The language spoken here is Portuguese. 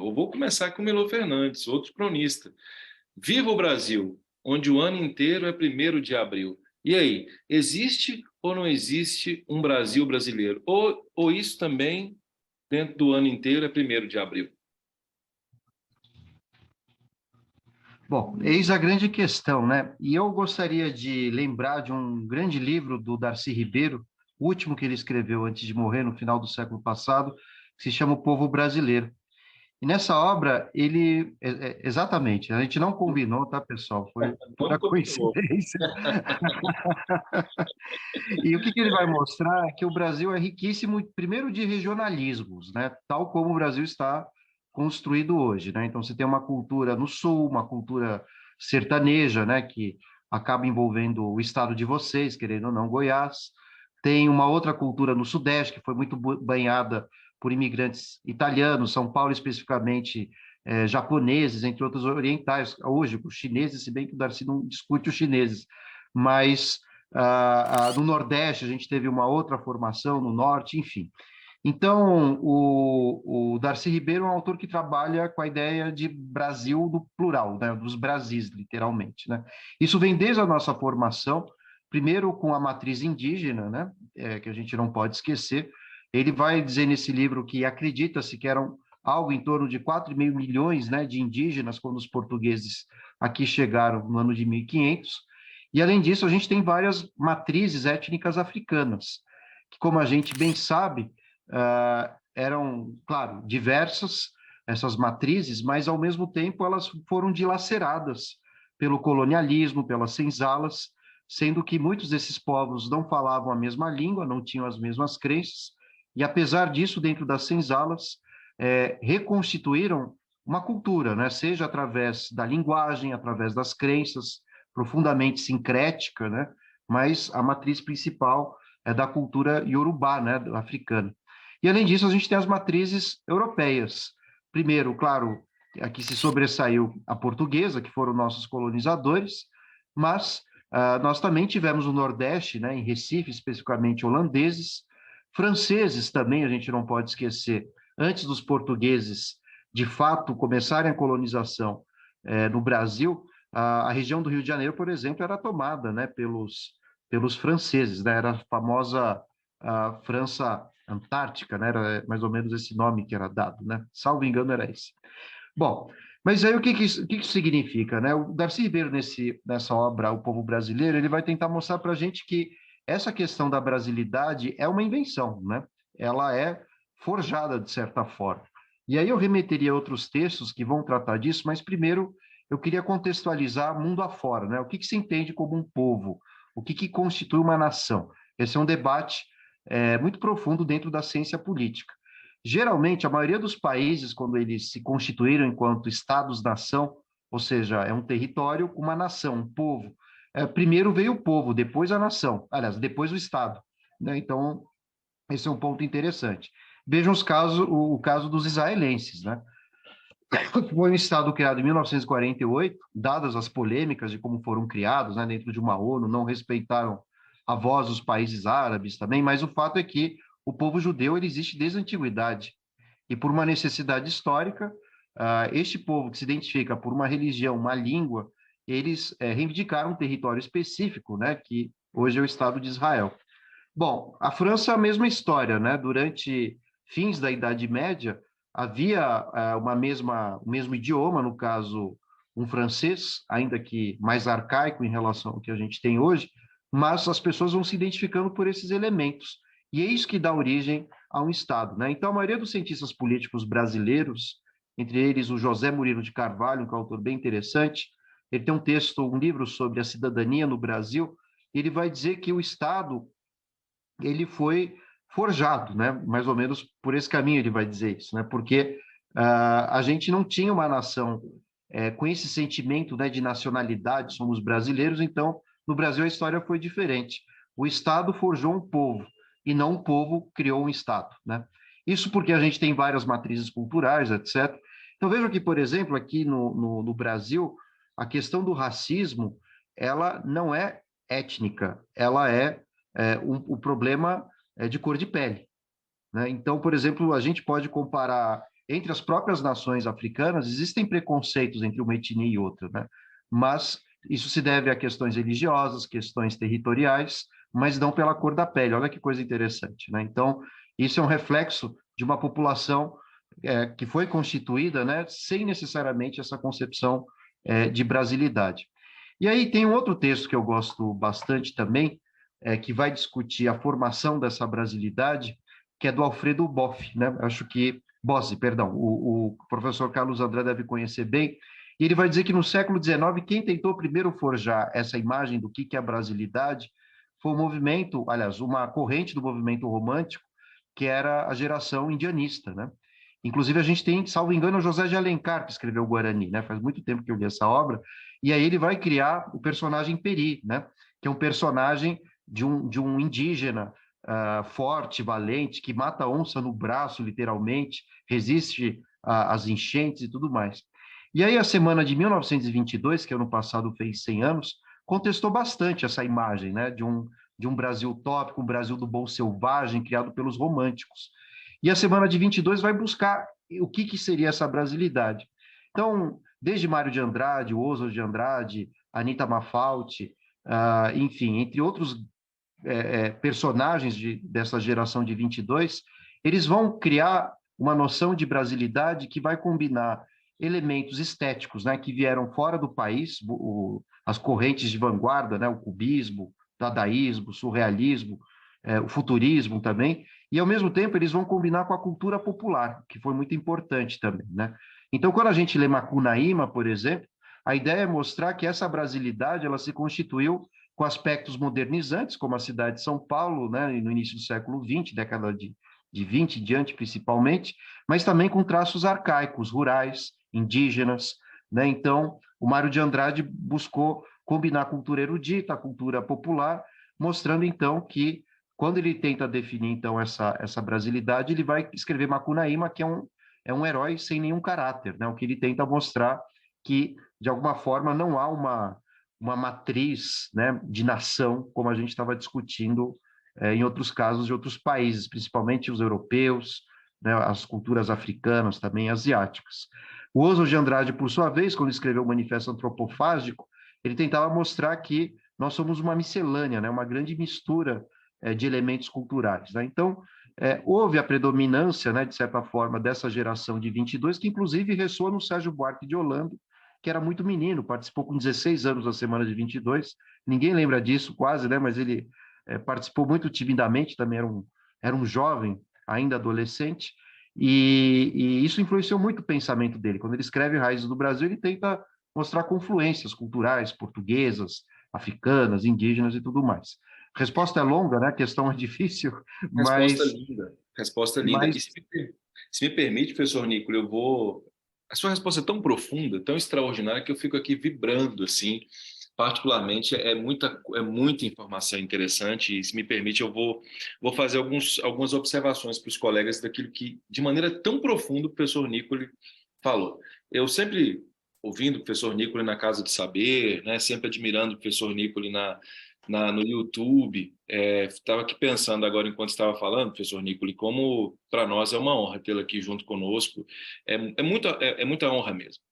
Eu vou começar com o Milor Fernandes, outro cronista. Viva o Brasil, onde o ano inteiro é 1º de abril. E aí, existe ou não existe um Brasil brasileiro? Ou isso também, dentro do ano inteiro, é 1º de abril? Bom, eis a grande questão, né? E eu gostaria de lembrar de um grande livro do Darcy Ribeiro, o último que ele escreveu antes de morrer, no final do século passado, que se chama O Povo Brasileiro. E nessa obra, exatamente, a gente não combinou, tá, pessoal? Foi pura Não combinou. coincidência. E o que ele vai mostrar é que o Brasil é riquíssimo, primeiro, de regionalismos, né? Tal como o Brasil está construído hoje, né? Então, você tem uma cultura no sul, uma cultura sertaneja, né? Que acaba envolvendo o estado de vocês, querendo ou não, Goiás. Tem uma outra cultura no sudeste, que foi muito banhada por imigrantes italianos, São Paulo especificamente, japoneses, entre outros orientais. Hoje, os chineses, se bem que o Darcy não discute os chineses, mas no Nordeste, a gente teve uma outra formação, no Norte, enfim. Então, o Darcy Ribeiro é um autor que trabalha com a ideia de Brasil do plural, né, dos Brasis, literalmente. Né? Isso vem desde a nossa formação, primeiro com a matriz indígena, né, que a gente não pode esquecer. Ele vai dizer nesse livro que acredita-se que eram algo em torno de 4,5 milhões, né, de indígenas quando os portugueses aqui chegaram no ano de 1500. E, além disso, a gente tem várias matrizes étnicas africanas, que, como a gente bem sabe, eram, claro, diversas, essas matrizes, mas, ao mesmo tempo, elas foram dilaceradas pelo colonialismo, pelas senzalas, sendo que muitos desses povos não falavam a mesma língua, não tinham as mesmas crenças, e, apesar disso, dentro das senzalas, reconstituíram uma cultura, né? Seja através da linguagem, através das crenças, profundamente sincrética, né? Mas a matriz principal é da cultura iorubá, né? Africana. E, além disso, a gente tem as matrizes europeias. Primeiro, claro, aqui se sobressaiu a portuguesa, que foram nossos colonizadores, mas nós também tivemos o Nordeste, né? Em Recife, especificamente holandeses, franceses também, a gente não pode esquecer, antes dos portugueses, de fato, começarem a colonização no Brasil, a região do Rio de Janeiro, por exemplo, era tomada, né, pelos franceses, né, era a famosa França Antártica, né, era mais ou menos esse nome que era dado, né, salvo engano era esse. Bom, mas aí o que isso significa, né? O Darcy Ribeiro, nessa obra, O Povo Brasileiro, ele vai tentar mostrar para a gente que essa questão da brasilidade é uma invenção, né? Ela é forjada de certa forma. E aí eu remeteria a outros textos que vão tratar disso, mas primeiro eu queria contextualizar mundo afora, né? O que se entende como um povo? O que constitui uma nação? Esse é um debate muito profundo dentro da ciência política. Geralmente, a maioria dos países, quando eles se constituíram enquanto estados-nação, ou seja, é um território com uma nação, um povo. Primeiro veio o povo, depois a nação. Aliás, depois o Estado. Né? Então, esse é um ponto interessante. Vejam o caso dos israelenses. Né? Foi um Estado criado em 1948, dadas as polêmicas de como foram criados, né, dentro de uma ONU, não respeitaram a voz dos países árabes também, mas o fato é que o povo judeu ele existe desde a antiguidade. E por uma necessidade histórica, este povo que se identifica por uma religião, uma língua, eles reivindicaram um território específico, né, que hoje é o Estado de Israel. Bom, a França é a mesma história, né? Durante fins da Idade Média, havia o mesmo idioma, no caso, um francês, ainda que mais arcaico em relação ao que a gente tem hoje, mas as pessoas vão se identificando por esses elementos. E é isso que dá origem a um Estado, né? Então, a maioria dos cientistas políticos brasileiros, entre eles o José Murilo de Carvalho, que é um autor bem interessante, ele tem um livro sobre a cidadania no Brasil, e ele vai dizer que o Estado ele foi forjado, né? Mais ou menos por esse caminho ele vai dizer isso, né? Porque a gente não tinha uma nação com esse sentimento, né, de nacionalidade, somos brasileiros, então no Brasil a história foi diferente. O Estado forjou um povo e não um povo criou um Estado, né? Isso porque a gente tem várias matrizes culturais, etc. Então veja que, por exemplo, aqui no Brasil, a questão do racismo, ela não é étnica, ela o problema de cor de pele. Né? Então, por exemplo, a gente pode comparar entre as próprias nações africanas existem preconceitos entre uma etnia e outra, né? Mas isso se deve a questões religiosas, questões territoriais, mas não pela cor da pele. Olha que coisa interessante, né? Então, isso é um reflexo de uma população que foi constituída, né, sem necessariamente essa concepção de brasilidade. E aí tem um outro texto que eu gosto bastante também, que vai discutir a formação dessa brasilidade, que é do Alfredo Boff, né? Acho que Bossi, perdão, o professor Carlos André deve conhecer bem. E ele vai dizer que no século XIX, quem tentou primeiro forjar essa imagem do que é a brasilidade foi o movimento, aliás, uma corrente do movimento romântico, que era a geração indianista, né? Inclusive, a gente tem, salvo engano, o José de Alencar, que escreveu o Guarani, né? Faz muito tempo que eu li essa obra, e aí ele vai criar o personagem Peri, né? Que é um personagem de um indígena forte, valente, que mata a onça no braço, literalmente, resiste às enchentes e tudo mais. E aí a semana de 1922, que ano passado fez 100 anos, contestou bastante essa imagem, né? De um Brasil utópico, um Brasil do bom selvagem, criado pelos românticos. E a semana de 22 vai buscar o que seria essa brasilidade. Então, desde Mário de Andrade, Oswald de Andrade, Anita Malfatti, enfim, entre outros personagens dessa geração de 22, eles vão criar uma noção de brasilidade que vai combinar elementos estéticos, né, que vieram fora do país, as correntes de vanguarda, né, o cubismo, dadaísmo, surrealismo, o futurismo também, e ao mesmo tempo eles vão combinar com a cultura popular, que foi muito importante também, né? Então, quando a gente lê Macunaíma, por exemplo, a ideia é mostrar que essa brasilidade ela se constituiu com aspectos modernizantes, como a cidade de São Paulo, né, no início do século XX, década de 20 em diante, principalmente, mas também com traços arcaicos, rurais, indígenas, né? Então, o Mário de Andrade buscou combinar a cultura erudita, a cultura popular, mostrando, então, que quando ele tenta definir, então, essa brasilidade, ele vai escrever Macunaíma, que é um herói sem nenhum caráter, né? O que ele tenta mostrar que, de alguma forma, não há uma matriz, né, de nação, como a gente estava discutindo em outros casos de outros países, principalmente os europeus, né, as culturas africanas, também asiáticas. O Oswald de Andrade, por sua vez, quando escreveu o Manifesto Antropofágico, ele tentava mostrar que nós somos uma miscelânea, né, uma grande mistura de elementos culturais, né? Então, houve a predominância, né, de certa forma, dessa geração de 22, que inclusive ressoa no Sérgio Buarque de Holanda, que era muito menino, participou com 16 anos da Semana de 22, ninguém lembra disso quase, né, mas ele participou muito timidamente, também era um jovem, ainda adolescente, e isso influenciou muito o pensamento dele. Quando ele escreve Raízes do Brasil, ele tenta mostrar confluências culturais, portuguesas, africanas, indígenas e tudo mais. A resposta é longa, né? A questão é difícil, Resposta mas, linda, resposta linda. E mas se me permite, professor Nicola, eu vou. A sua resposta é tão profunda, tão extraordinária, que eu fico aqui vibrando, assim. Particularmente, é muita informação interessante, e se me permite, eu vou fazer algumas observações para os colegas daquilo que, de maneira tão profunda, o professor Nicola falou. Eu sempre ouvindo o professor Nicola na Casa de Saber, né, sempre admirando o professor Nicola no YouTube. Estava aqui pensando agora, enquanto estava falando, professor Nicoli, como para nós é uma honra tê-lo aqui junto conosco. É muita honra mesmo.